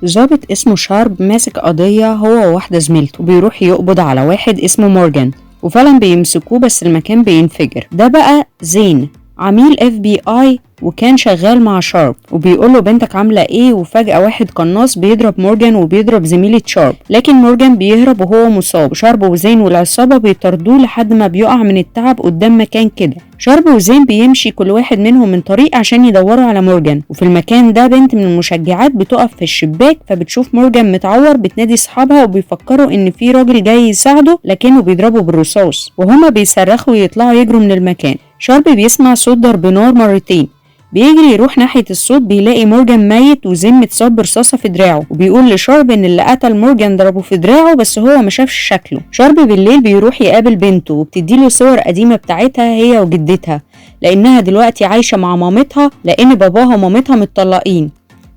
ضابط اسمه شارب ماسك قضية هو وواحدة زميلته، وبيروح يقبض على واحد اسمه مورجان، وفعلا بيمسكوه بس المكان بينفجر. ده بقى زين عميل FBI وكان شغال مع شارب، وبيقول له بنتك عامله ايه، وفجأة واحد قناص بيضرب مورجان وبيضرب زميلة شارب، لكن مورجان بيهرب وهو مصاب. شارب وزين والعصابة بيطاردوه لحد ما بيقع من التعب قدام مكان كده. شارب وزين بيمشي كل واحد منهم من طريق عشان يدوروا على مورجان، وفي المكان ده بنت من المشجعات بتقف في الشباك، فبتشوف مورجان متعور، بتنادي صحابها وبيفكروا ان في راجل جاي يساعده لكنه بيضربه بالرصاص، وهما بيصرخوا ويطلعوا يجروا من المكان. شارب بيسمع صوت ضرب نار مرتين، بيجري يروح ناحية الصوت، بيلاقي مورجان ميت وزين متصاب برصاصة في دراعه، وبيقول لشارب ان اللي قتل مورجان ضربه في دراعه بس هو ما شافش شكله. شارب بالليل بيروح يقابل بنته وبتديله صور قديمة بتاعتها هي وجدتها، لانها دلوقتي عايشة مع مامتها لان باباها ومامتها متطلقين،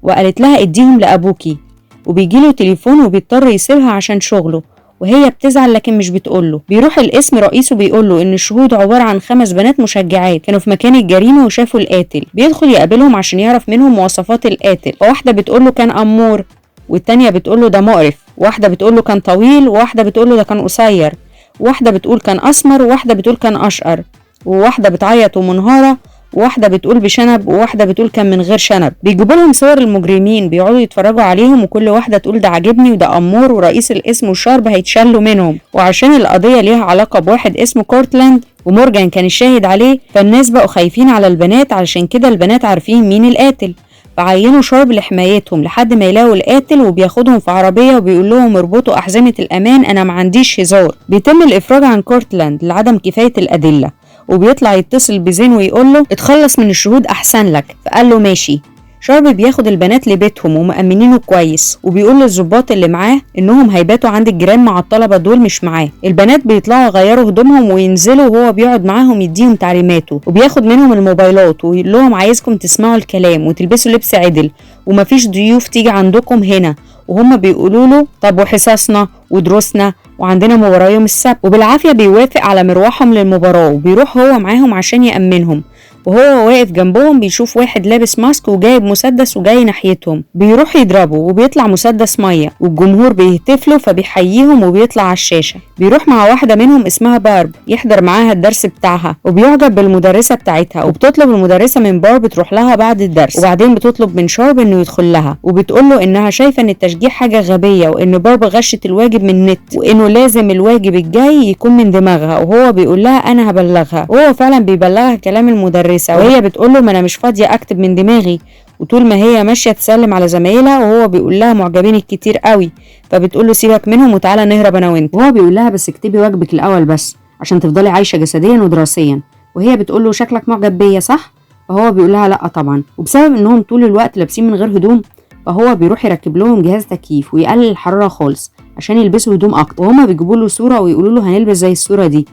وقالت لها اديهم لابوكي. وبيجيله تليفون وبيضطر يسيبها عشان شغله، وهي بتزعل لكن مش بتقوله. بيروح القسم رئيسه بيقوله ان الشهود عبارة عن 5 بنات مشجعات كانوا في مكان الجريمة وشافوا القاتل. بيدخل يقابلهم عشان يعرف منهم مواصفات القاتل، فواحدة بتقوله كان أمور، والتانية بتقوله ده مقرف، واحدة بتقوله كان طويل، وواحدة بتقوله ده كان قصير، وواحدة بتقول كان أسمر، وواحدة بتقول كان أشقر، وواحدة بتعيط ومنهارة، وواحدة بتقول بشنب، وواحدة بتقول كان من غير شنب. بيجيبوا لهم صور المجرمين بيقعدوا يتفرجوا عليهم، وكل واحدة تقول ده عاجبني وده أمور، ورئيس القسم وشارب هيتشلوا منهم. وعشان القضية ليها علاقة بواحد اسمه كورتلاند ومورجان كان الشاهد عليه، فالناس بقوا خايفين على البنات، علشان كده البنات عارفين مين القاتل، فعينوا شارب لحمايتهم لحد ما يلاقوا القاتل، وبياخدهم في عربية وبيقول لهم اربطوا أحزمة الأمان، أنا ما عنديش هزار. بيتم الإفراج عن كورتلاند لعدم كفاية الأدلة، وبيطلع يتصل بزين ويقول له اتخلص من الشهود احسن لك، فقال له ماشي. شارب بياخد البنات لبيتهم ومأمنينه كويس، وبيقول للظباط اللي معاه انهم هيباتوا عند الجيران مع الطلبه دول مش معاه. البنات بيطلعوا يغيروا هدومهم وينزلوا، وهو بيقعد معاهم يديهم تعليماته، وبياخد منهم الموبايلات ويقول لهم عايزكم تسمعوا الكلام وتلبسوا لبس عدل، ومفيش ضيوف تيجي عندكم هنا. وهم بيقولوا له طب وحصصنا ودروسنا وعندنا مباراة يوم السبت، وبالعافية بيوافق على مروحهم للمباراة، وبيروح هو معاهم عشان يأمنهم. وهو واقف جنبهم بيشوف واحد لابس ماسك وجايب مسدس وجاي ناحيتهم، بيروح يضربه وبيطلع مسدس مية، والجمهور بيهتف له فبيحييهم وبيطلع على الشاشة. بيروح مع واحدة منهم اسمها بارب يحضر معاها الدرس بتاعها، وبيعجب بالمدرسة بتاعتها، وبتطلب المدرسة من بارب تروح لها بعد الدرس، وبعدين بتطلب من شارب انه يدخل لها، وبتقول له انها شايفة ان التشجيع حاجة غبية، وان بارب غشت الواجب من النت، وانه لازم الواجب الجاي يكون من دماغها، وهو بيقول لها انا هبلغها. وهو فعلا بيبلغها كلام المدرسة، وهي بتقول له ما انا مش فاضية اكتب من دماغي. وطول ما هي ماشية تسلم على زمايلها، وهو بيقول لها معجبينك كتير قوي، فبتقول له سيبك منهم وتعالى نهرب انا وانت. وهو بيقول لها بس اكتبي واجبك الاول بس عشان تفضلي عايشة جسديا ودراسيا. وهي بتقول له شكلك معجب بيا صح؟ فهو بيقول لها لا طبعا. وبسبب انهم طول الوقت لابسين من غير هدوم، فهو بيروح يركب لهم جهاز تكييف ويقلل الحرارة خالص عشان يلبسوا هدوم اكتر. وهما بيجيبوا له صورة ويقولوا له هنلبس زي الصورة دي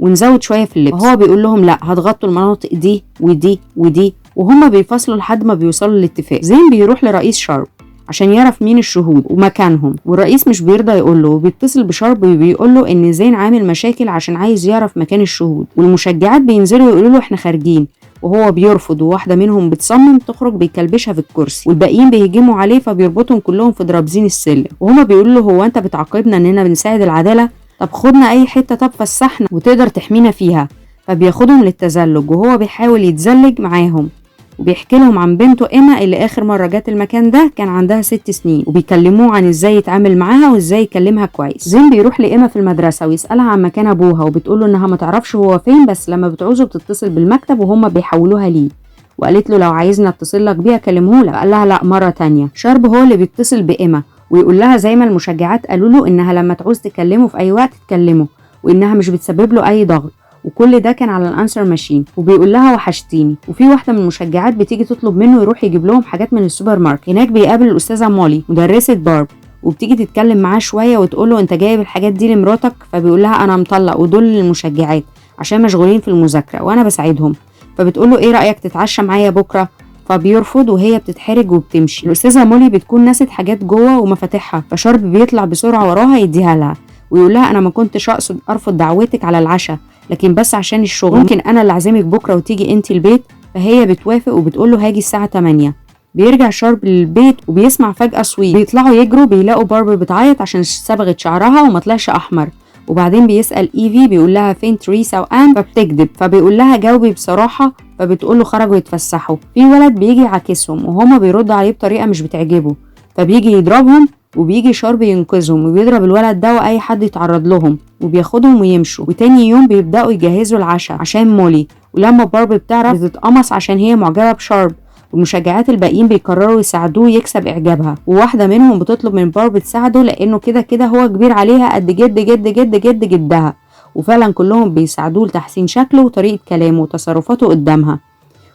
ونزود شوية في اللبس، وهو بيقول لهم لا هتغطوا المناطق دي ودي ودي، وهما بيفصلوا لحد ما بيوصلوا لاتفاق. زين بيروح لرئيس شارب عشان يعرف مين الشهود ومكانهم، والرئيس مش بيرضى يقوله، وبيتصل بشارب وبيقول له ان زين عامل مشاكل عشان عايز يعرف مكان الشهود، والمشجعات بينزلوا يقولوا له احنا خارجين، وهو بيرفض، وواحدة منهم بتصمم تخرج بيكلبشها في الكرسي، والباقيين بيهجموا عليه فبيربطهم كلهم في درابزين السلم. وهما بيقولوا له هو انت بتعاقبنا اننا بنساعد العدالة؟ طب خدنا اي حتة طب فسحنا وتقدر تحمينا فيها. فبياخدهم للتزلج، وهو بيحاول يتزلج معاهم، وبيحكي لهم عن بنته إيما اللي آخر مرة جات المكان ده كان عندها 6 سنين، وبيكلموه عن ازاي يتعامل معاها وازاي يكلمها كويس. زين بيروح لإيما في المدرسة ويسألها عن مكان أبوها، وبتقوله إنها ما تعرفش هو فين، بس لما بتعوزه بتتصل بالمكتب وهم بيحولوها ليه، وقالت له لو عايزنا اتصل لك بيه اكلمهولك. قال لها لا مرة تانية. شارب هو اللي بيتصل بإيما ويقول لها زي ما المشجعات قالوا له انها لما تعوز تكلمه في اي وقت تكلمه، وانها مش بتسبب له اي ضغط، وكل ده كان على الانسر ماشين. وبيقول لها وحشتيني. وفي واحده من المشجعات بتيجي تطلب منه يروح يجيب لهم حاجات من السوبر ماركت. هناك بيقابل الاستاذه مولي مدرسه بارب، وبتيجي تتكلم معاه شويه وتقول له انت جايب الحاجات دي لمراتك؟ فبيقول لها انا مطلق ودول للمشجعات عشان مشغولين في المذاكره وانا بساعدهم. فبتقول له ايه رايك تتعشى معايا بكره؟ فبيرفض وهي بتتحرج وبتمشي. الاستاذه مولي بتكون نست حاجات جوه ومفاتيحها، فشارب بيطلع بسرعه وراها يديها لها ويقول لها انا ما كنتش اقصد ارفض دعوتك على العشاء، لكن بس عشان الشغل ممكن انا اللي اعزمك بكره وتيجي انت البيت. فهي بتوافق وبتقول له هاجي الساعه 8. بيرجع شارب للبيت وبيسمع فجأة صويت، بيطلعوا يجروا بيلاقوا بارب بتعيط عشان صبغت شعرها وما طلعش احمر. وبعدين بيسأل ايفي بيقول لها فين تريسا وان، فبتكذب، فبيقول لها جاوبي بصراحة، فبتقول له خرجوا يتفسحوا. في ولد بيجي يعاكسهم وهما بيردوا عليه بطريقة مش بتعجبه، فبيجي يضربهم، وبيجي شارب ينقذهم وبيضرب الولد ده واي حد يتعرض لهم وبياخدهم ويمشوا. وتاني يوم بيبدأوا يجهزوا العشاء عشان مولي، ولما بارب بتعرف بتتقمص عشان هي معجبة بشارب، والمشجعات الباقيين بيقرروا يساعدوه يكسب اعجابها، وواحده منهم بتطلب من بارب تساعده لانه كده كده هو كبير عليها قد جد جد جد جد جدها. وفعلا كلهم بيساعدوه لتحسين شكله وطريقه كلامه وتصرفاته قدامها.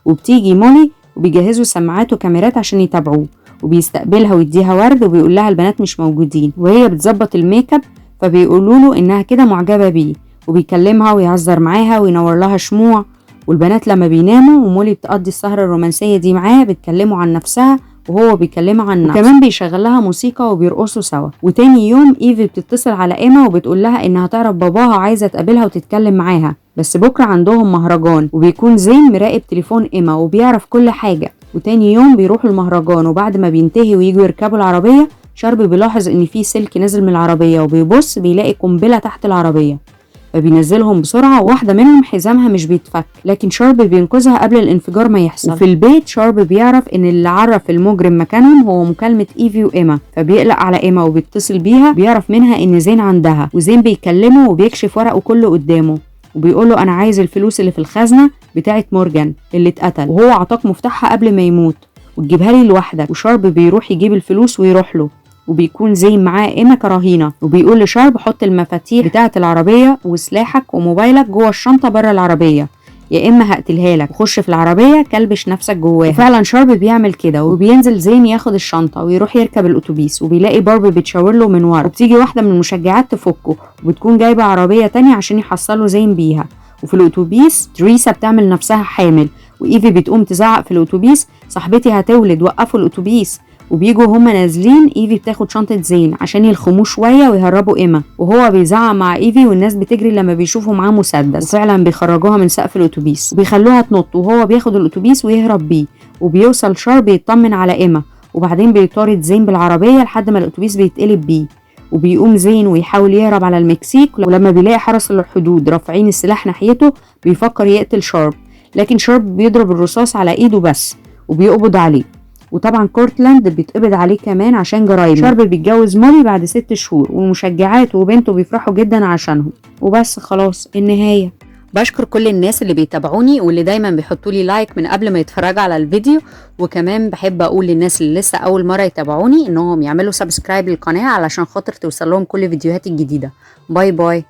وبتيجي مولي وبيجهزوا سماعات وكاميرات عشان يتابعوه، وبيستقبلها ويديها ورد وبيقول لها البنات مش موجودين، وهي بتظبط الميك اب، فبيقولوا له انها كده معجبه بيه، وبيكلمها ويهزر معاها وينور لها شموع. والبنات لما بيناموا ومولي بتقضي السهرة الرومانسية دي معاه بتكلموا عن نفسها وهو بيكلمها عن نفسه، وكمان بيشغل لها موسيقى وبيرقصوا سوا. وتاني يوم ايفي بتتصل على ايما وبتقول لها انها تعرف باباها عايزة تقابلها وتتكلم معاها، بس بكرة عندهم مهرجان، وبيكون زين مراقب تليفون ايما وبيعرف كل حاجة. وتاني يوم بيروحوا المهرجان، وبعد ما بينتهي ويجوا يركبوا العربية، شارب بيلاحظ ان في سلك نازل من العربية، وبيبص بيلاقي قنبلة تحت العربية، فبينزلهم بسرعة، وواحدة منهم حزامها مش بيتفك، لكن شارب بينقذها قبل الانفجار ما يحصل. وفي البيت شارب بيعرف ان اللي عرف المجرم مكانهم هو مكالمة ايفي وايما، فبيقلق على ايما وبيتصل بيها، بيعرف منها ان زين عندها، وزين بيكلمه وبيكشف ورقه كله قدامه، وبيقوله انا عايز الفلوس اللي في الخزنة بتاعت مورجان اللي اتقتل، وهو عطاك مفتاحها قبل ما يموت، وتجيبها لي لوحدك. وشارب بيروح يجيب الفلوس ويروح له، وبيكون زين معاه ايما كرهينه، وبيقول لشارب حط المفاتيح بتاعه العربيه وسلاحك وموبايلك جوه الشنطه بره العربيه، يا اما هقتلها لك، وخش في العربيه كلبش نفسك جواها. وفعلا شارب بيعمل كده، وبينزل زين ياخد الشنطه ويروح يركب الاتوبيس، وبيلاقي بارب بتشاور له من ورا، وبتيجي واحده من المشجعات تفكه، وبتكون جايبه عربيه تانية عشان يحصلوا زين بيها. وفي الاتوبيس تريسا بتعمل نفسها حامل، وايفي بتقوم تزعق في الاتوبيس صاحبتي هتولد وقفوا الاتوبيس. وبيجوا هما نازلين، ايفي بتاخد شنطة زين عشان يلخموه شوية ويهربوا ايما، وهو بيزعق مع ايفي، والناس بتجري لما بيشوفوا معاه مسدس، وفعلا بيخرجوها من سقف الاتوبيس وبيخلوها تنط، وهو بياخد الاتوبيس ويهرب بيه. وبيوصل شارب يطمن على ايما، وبعدين بيطارد زين بالعربية لحد ما الاتوبيس بيتقلب بيه، وبيقوم زين ويحاول يهرب على المكسيك. ولما بيلاقي حرس الحدود رافعين السلاح ناحيته بيفكر يقتل شارب، لكن شارب بيضرب الرصاص على ايده بس وبيقبض عليه. وطبعا كورتلاند بيتقبض عليه كمان عشان جرايم. شارب بيتجوز مولي بعد 6 شهور، والمشجعات وبنته بيفرحوا جدا عشانهم. وبس خلاص النهاية. بشكر كل الناس اللي بيتابعوني واللي دايما بيحطوا لي لايك من قبل ما يتفرجوا على الفيديو، وكمان بحب اقول للناس اللي لسه اول مرة يتابعوني انهم يعملوا سبسكرايب للقناة علشان خاطر توصل لهم كل فيديوهاتي الجديدة. باي باي.